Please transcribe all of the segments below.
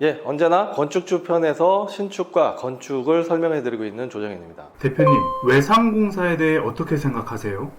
예, 언제나 건축주 편에서 신축과 건축을 설명해드리고 있는 조정현입니다. 대표님, 외상공사에 대해 어떻게 생각하세요?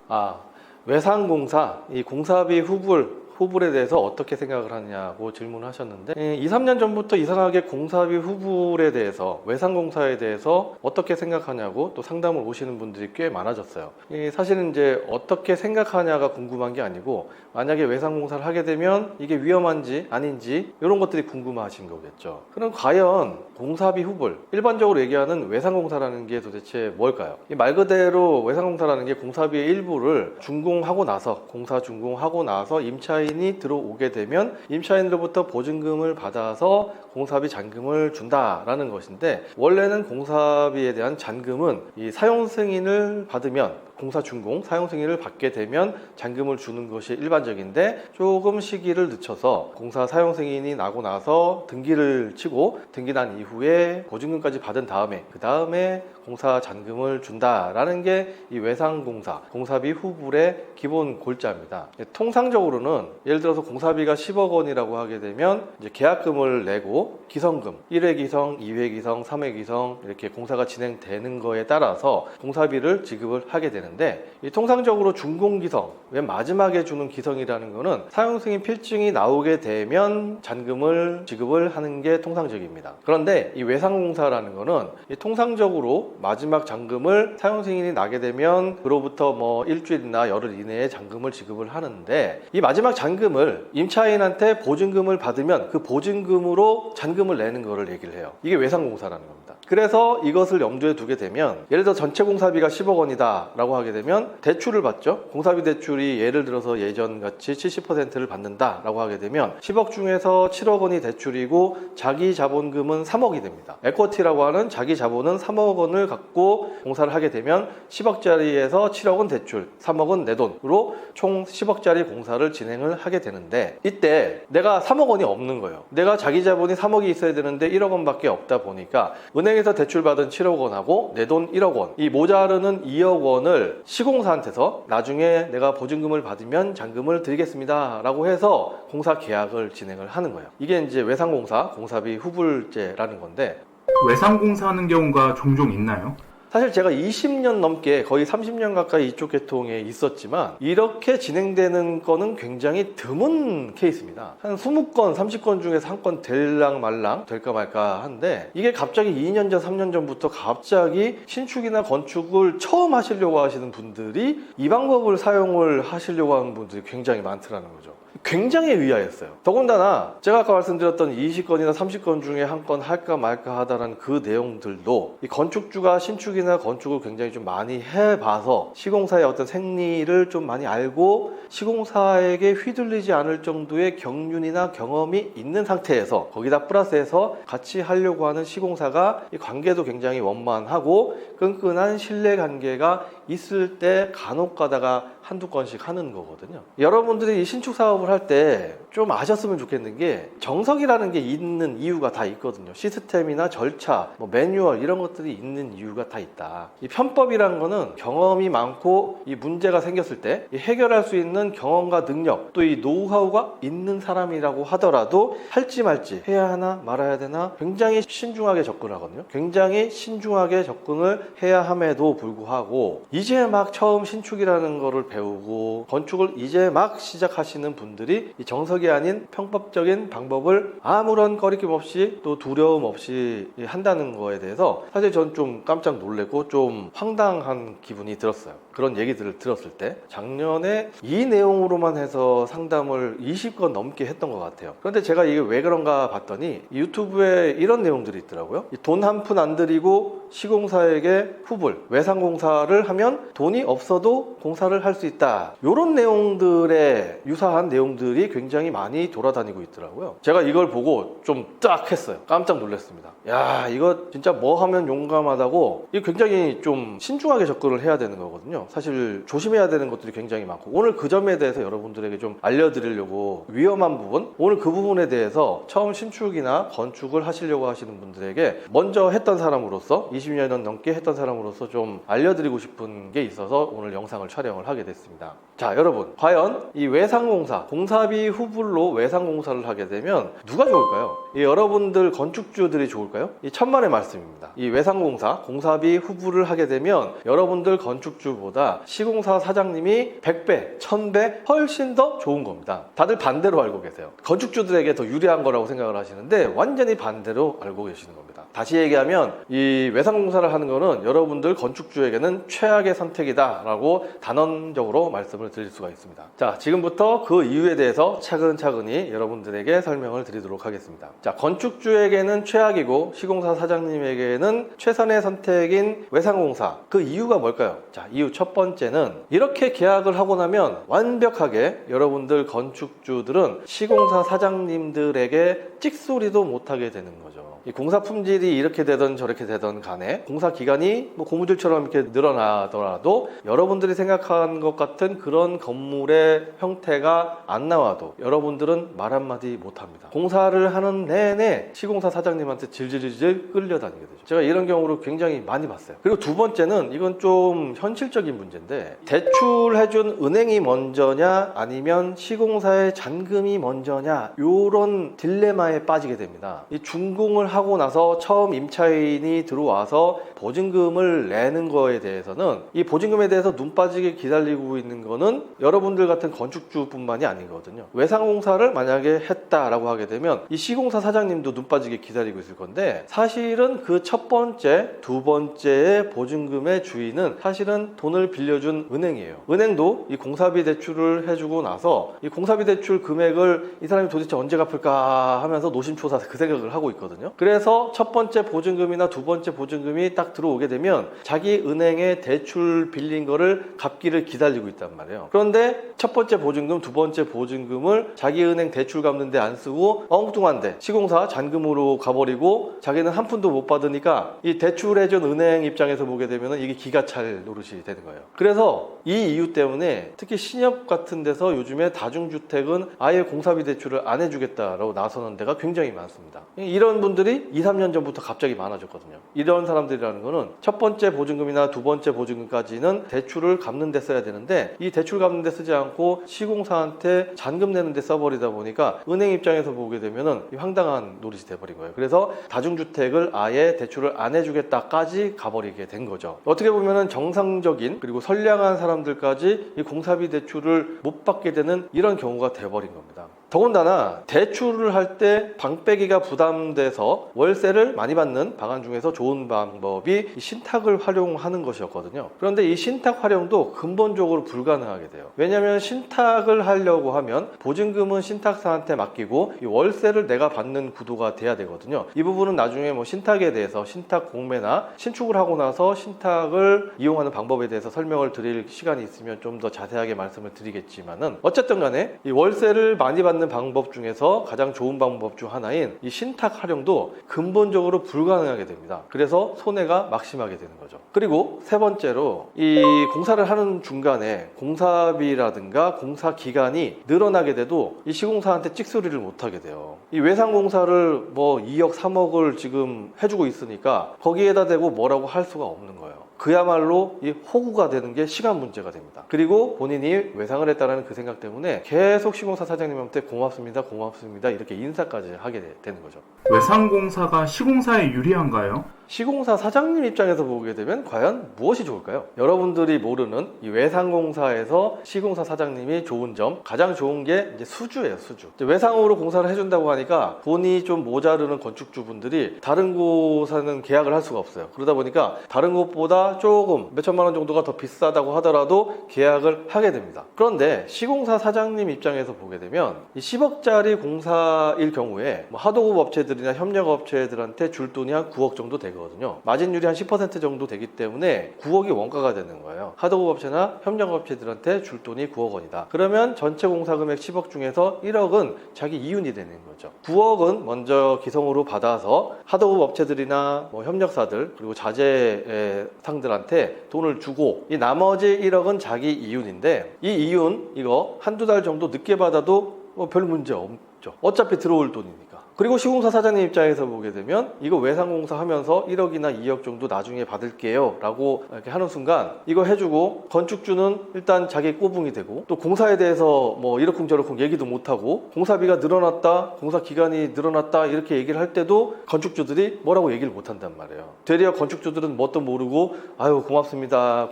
외상공사, 이 공사비 후불에 대해서 어떻게 생각을 하냐고 질문하셨는데 2, 3년 전부터 이상하게 공사비 후불에 대해서 외상공사에 대해서 어떻게 생각하냐고 또 상담을 오시는 분들이 꽤 많아졌어요. 사실은 이제 어떻게 생각하냐가 궁금한 게 아니고 만약에 외상공사를 하게 되면 이게 위험한지 아닌지 이런 것들이 궁금하신 거겠죠. 그럼 과연 공사비 후불, 일반적으로 얘기하는 외상공사라는 게 도대체 뭘까요? 말 그대로 외상공사라는 게 공사비의 일부를 준공하고 나서 공사 준공하고 나서 임차인이 들어오게 되면 임차인으로부터 보증금을 받아서 공사비 잔금을 준다라는 것인데, 원래는 공사비에 대한 잔금은 이 사용 승인을 받으면 공사 준공, 사용 승인을 받게 되면 잔금을 주는 것이 일반적인데, 조금 시기를 늦춰서 공사 사용 승인이 나고 나서 등기를 치고 등기 난 이후에 보증금까지 받은 다음에 그 다음에 공사 잔금을 준다라는 게 이 외상공사, 공사비 후불의 기본 골자입니다. 통상적으로는 예를 들어서 공사비가 10억 원이라고 하게 되면 이제 계약금을 내고 기성금, 1회 기성, 2회 기성, 3회 기성 이렇게 공사가 진행되는 거에 따라서 공사비를 지급을 하게 되는데, 이 통상적으로 준공기성, 맨 마지막에 주는 기성이라는 거는 사용승인 필증이 나오게 되면 잔금을 지급을 하는 게 통상적입니다. 그런데 이 외상공사라는 거는 이 통상적으로 마지막 잔금을 사용승인이 나게 되면 그로부터 뭐 일주일이나 열흘 이내에 잔금을 지급을 하는데, 이 마지막 잔금을 임차인한테 보증금을 받으면 그 보증금으로 잔금을 내는 거를 얘기를 해요. 이게 외상공사라는 겁니다. 그래서 이것을 염두에 두게 되면, 예를 들어 전체 공사비가 10억 원이다 라고 하게 되면 대출을 받죠. 공사비 대출이 예를 들어서 예전같이 70%를 받는다 라고 하게 되면 10억 중에서 7억 원이 대출이고 자기 자본금은 3억이 됩니다. 에쿼티라고 하는 자기 자본은 3억 원을 갖고 공사를 하게 되면 10억짜리에서 7억은 대출, 3억은 내 돈으로 총 10억짜리 공사를 진행을 하게 되는데, 이때 내가 3억 원이 없는 거예요. 내가 자기 자본이 3억이 있어야 되는데 1억 원밖에 없다 보니까 은행에서 대출받은 7억 원하고 내 돈 1억 원, 이 모자르는 2억 원을 시공사한테서 나중에 내가 보증금을 받으면 잔금을 드리겠습니다 라고 해서 공사 계약을 진행을 하는 거예요. 이게 이제 외상공사, 공사비 후불제라는 건데, 외상공사 하는 경우가 종종 있나요? 사실 제가 20년 넘게 거의 30년 가까이 이쪽 계통에 있었지만 이렇게 진행되는 거는 굉장히 드문 케이스입니다. 한 20건, 30건 중에서 한 건 될랑 말랑 될까 말까 한데, 이게 갑자기 2년 전, 3년 전부터 갑자기 신축이나 건축을 처음 하시려고 하시는 분들이 이 방법을 사용을 하시려고 하는 분들이 굉장히 많더라는 거죠. 굉장히 의아했어요. 더군다나 제가 아까 말씀드렸던 20건이나 30건 중에 한 건 할까 말까 하다라는 그 내용들도 이 건축주가 신축이나 건축을 굉장히 좀 많이 해봐서 시공사의 어떤 생리를 좀 많이 알고 시공사에게 휘둘리지 않을 정도의 경륜이나 경험이 있는 상태에서 거기다 플러스해서 같이 하려고 하는 시공사가 이 관계도 굉장히 원만하고 끈끈한 신뢰 관계가 있을 때 간혹 가다가 한두 건씩 하는 거거든요. 여러분들이 이 신축 사업을 할 때 좀 아셨으면 좋겠는 게, 정석이라는 게 있는 이유가 다 있거든요. 시스템이나 절차, 뭐 매뉴얼 이런 것들이 있는 이유가 다 있다. 이 편법이라는 거는 경험이 많고 이 문제가 생겼을 때 해결할 수 있는 경험과 능력, 또 이 노하우가 있는 사람이라고 하더라도 할지 말지 해야 하나 말아야 되나 굉장히 신중하게 접근하거든요. 굉장히 신중하게 접근을 해야 함에도 불구하고 이제 막 처음 신축이라는 거를 배우고 건축을 이제 막 시작하시는 분들이 이 정석이 아닌 편법적인 방법을 아무런 거리낌 없이 또 두려움 없이 한다는 거에 대해서 사실 전 좀 깜짝 놀랐고 좀 황당한 기분이 들었어요. 그런 얘기들을 들었을 때 작년에 이 내용으로만 해서 상담을 20건 넘게 했던 것 같아요. 그런데 제가 이게 왜 그런가 봤더니 유튜브에 이런 내용들이 있더라고요. 돈 한 푼 안 들이고 시공사에게 후불, 외상공사를 하면 돈이 없어도 공사를 할 수 있다. 이런 내용들의 유사한 내용들이 굉장히 많이 돌아다니고 있더라고요. 제가 이걸 보고 좀 딱 했어요. 깜짝 놀랐습니다. 야, 이거 진짜 뭐 하면 용감하다고, 이거 굉장히 좀 신중하게 접근을 해야 되는 거거든요. 사실 조심해야 되는 것들이 굉장히 많고, 오늘 그 점에 대해서 여러분들에게 좀 알려드리려고, 위험한 부분, 오늘 그 부분에 대해서 처음 신축이나 건축을 하시려고 하시는 분들에게 먼저 했던 사람으로서, 20년 넘게 했던 사람으로서 좀 알려드리고 싶은 게 있어서 오늘 영상을 촬영을 하게 됐습니다. 자, 여러분, 과연 이 외상공사, 공사비 후불로 외상공사를 하게 되면 누가 좋을까요? 여러분들 건축주들이 좋을까요? 이 천만의 말씀입니다. 이 외상공사, 공사비 후불을 하게 되면 여러분들 건축주보다 시공사 사장님이 100배, 1000배 훨씬 더 좋은 겁니다. 다들 반대로 알고 계세요. 건축주들에게 더 유리한 거라고 생각을 하시는데 완전히 반대로 알고 계시는 겁니다. 다시 얘기하면 이 외상공사를 하는 거는 여러분들 건축주에게는 최악의 선택이다 라고 단언적으로 말씀을 드릴 수가 있습니다. 자, 지금부터 그 이유에 대해서 차근차근히 여러분들에게 설명을 드리도록 하겠습니다. 자, 건축주에게는 최악이고 시공사 사장님에게는 최선의 선택인 외상공사, 그 이유가 뭘까요? 자, 이유 첫 번째는 이렇게 계약을 하고 나면 완벽하게 여러분들 건축주들은 시공사 사장님들에게 찍소리도 못하게 되는 거죠. 이 공사 품질이 이렇게 되든 저렇게 되든 간에 공사 기간이 뭐 고무줄처럼 이렇게 늘어나더라도 여러분들이 생각한 것 같은 그런 건물의 형태가 안 나와도 여러분들은 말 한마디 못합니다. 공사를 하는 내내 시공사 사장님한테 질질질 끌려다니게 되죠. 제가 이런 경우를 굉장히 많이 봤어요. 그리고 두 번째는, 이건 좀 현실적인 문제인데, 대출해준 은행이 먼저냐 아니면 시공사의 잔금이 먼저냐, 요런 딜레마에 빠지게 됩니다. 이 준공을 하고 나서 처음 임차인이 들어와서 보증금을 내는 거에 대해서는, 이 보증금에 대해서 눈 빠지게 기다리고 있는 거는 여러분들 같은 건축주뿐만이 아니거든요. 외상공사를 만약에 했다라고 하게 되면 이 시공사 사장님도 눈 빠지게 기다리고 있을 건데, 사실은 그 첫 번째, 두 번째의 보증금의 주인은 사실은 돈을 빌려준 은행이에요. 은행도 이 공사비 대출을 해주고 나서 이 공사비 대출 금액을 이 사람이 도대체 언제 갚을까 하면서 노심초사 그 생각을 하고 있거든요. 그래서 첫 번째 보증금이나 두 번째 보증금이 딱 들어오게 되면 자기 은행에 대출 빌린 거를 갚기를 기다리고 있단 말이에요. 그런데 첫 번째 보증금, 두 번째 보증금을 자기 은행 대출 갚는데 안 쓰고 엉뚱한데 시공사 잔금으로 가버리고 자기는 한 푼도 못 받으니까 이 대출해준 은행 입장에서 보게 되면 이게 기가 찰 노릇이 되는 거예요. 그래서 이 이유 때문에 특히 신협 같은 데서 요즘에 다중주택은 아예 공사비 대출을 안 해주겠다라고 나서는 데가 굉장히 많습니다. 이런 분들이 2, 3년 전부터 갑자기 많아졌거든요. 이런 사람들이라는 거는 첫 번째 보증금이나 두 번째 보증금까지는 대출을 갚는 데 써야 되는데, 이 대출 갚는 데 쓰지 않고 시공사한테 잔금 내는 데 써버리다 보니까 은행 입장에서 보게 되면은 황당한 노릇이 돼버린 거예요. 그래서 다중주택을 아예 대출을 안 해주겠다까지 가버리게 된 거죠. 어떻게 보면은 정상적인 그리고 선량한 사람들까지 이 공사비 대출을 못 받게 되는 이런 경우가 돼버린 겁니다. 더군다나 대출을 할 때 방빼기가 부담돼서 월세를 많이 받는 방안 중에서 좋은 방법이 신탁을 활용하는 것이었거든요. 그런데 이 신탁 활용도 근본적으로 불가능하게 돼요. 왜냐하면 신탁을 하려고 하면 보증금은 신탁사한테 맡기고 이 월세를 내가 받는 구도가 돼야 되거든요. 이 부분은 나중에 뭐 신탁에 대해서 신탁 공매나 신축을 하고 나서 신탁을 이용하는 방법에 대해서 설명을 드릴 시간이 있으면 좀 더 자세하게 말씀을 드리겠지만은, 어쨌든 간에 이 월세를 많이 받는 방법 중에서 가장 좋은 방법 중 하나인 이 신탁 활용도 근본적으로 불가능하게 됩니다. 그래서 손해가 막심하게 되는 거죠. 그리고 세 번째로, 이 공사를 하는 중간에 공사비라든가 공사 기간이 늘어나게 돼도 이 시공사한테 찍소리를 못 하게 돼요. 이 외상공사를 뭐 2억 3억을 지금 해주고 있으니까 거기에다 대고 뭐라고 할 수가 없는 거예요. 그야말로 이 호구가 되는 게 시간 문제가 됩니다. 그리고 본인이 외상을 했다는 그 생각 때문에 계속 시공사 사장님한테 고맙습니다, 고맙습니다 이렇게 인사까지 하게 되는 거죠. 외상공사가 시공사에 유리한가요? 시공사 사장님 입장에서 보게 되면 과연 무엇이 좋을까요? 여러분들이 모르는 이 외상공사에서 시공사 사장님이 좋은 점, 가장 좋은 게 이제 수주예요, 수주. 이제 외상으로 공사를 해준다고 하니까 돈이 좀 모자르는 건축주분들이 다른 곳에는 계약을 할 수가 없어요. 그러다 보니까 다른 곳보다 조금 몇천만 원 정도가 더 비싸다고 하더라도 계약을 하게 됩니다. 그런데 시공사 사장님 입장에서 보게 되면 이 10억짜리 공사일 경우에 뭐 하도급 업체들이나 협력업체들한테 줄 돈이 한 9억 정도 되거든요. 되거든요. 마진율이 한 10% 정도 되기 때문에 9억이 원가가 되는 거예요. 하도급업체나 협력업체들한테 줄 돈이 9억 원이다. 그러면 전체 공사금액 10억 중에서 1억은 자기 이윤이 되는 거죠. 9억은 먼저 기성으로 받아서 하도급업체들이나 뭐 협력사들 그리고 자재상들한테 돈을 주고 이 나머지 1억은 자기 이윤인데 이 이윤 이거 한두 달 정도 늦게 받아도 뭐 별 문제 없죠. 어차피 들어올 돈이니까. 그리고 시공사 사장님 입장에서 보게 되면 이거 외상공사 하면서 1억이나 2억 정도 나중에 받을게요 라고 이렇게 하는 순간 이거 해주고 건축주는 일단 자기 꼬붕이 되고 또 공사에 대해서 뭐 이러쿵저러쿵 얘기도 못하고 공사비가 늘어났다 공사 기간이 늘어났다 이렇게 얘기를 할 때도 건축주들이 뭐라고 얘기를 못한단 말이에요. 되려 건축주들은 뭣도 모르고 아유 고맙습니다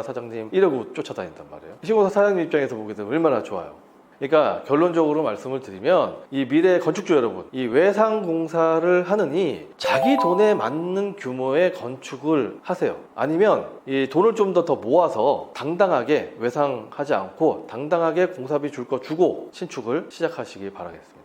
사장님 이러고 쫓아다닌단 말이에요. 시공사 사장님 입장에서 보게 되면 얼마나 좋아요. 그러니까 결론적으로 말씀을 드리면 이 미래 건축주 여러분 이 외상공사를 하느니 자기 돈에 맞는 규모의 건축을 하세요. 아니면 이 돈을 좀 더 모아서 당당하게 외상하지 않고 당당하게 공사비 줄 거 주고 신축을 시작하시기 바라겠습니다.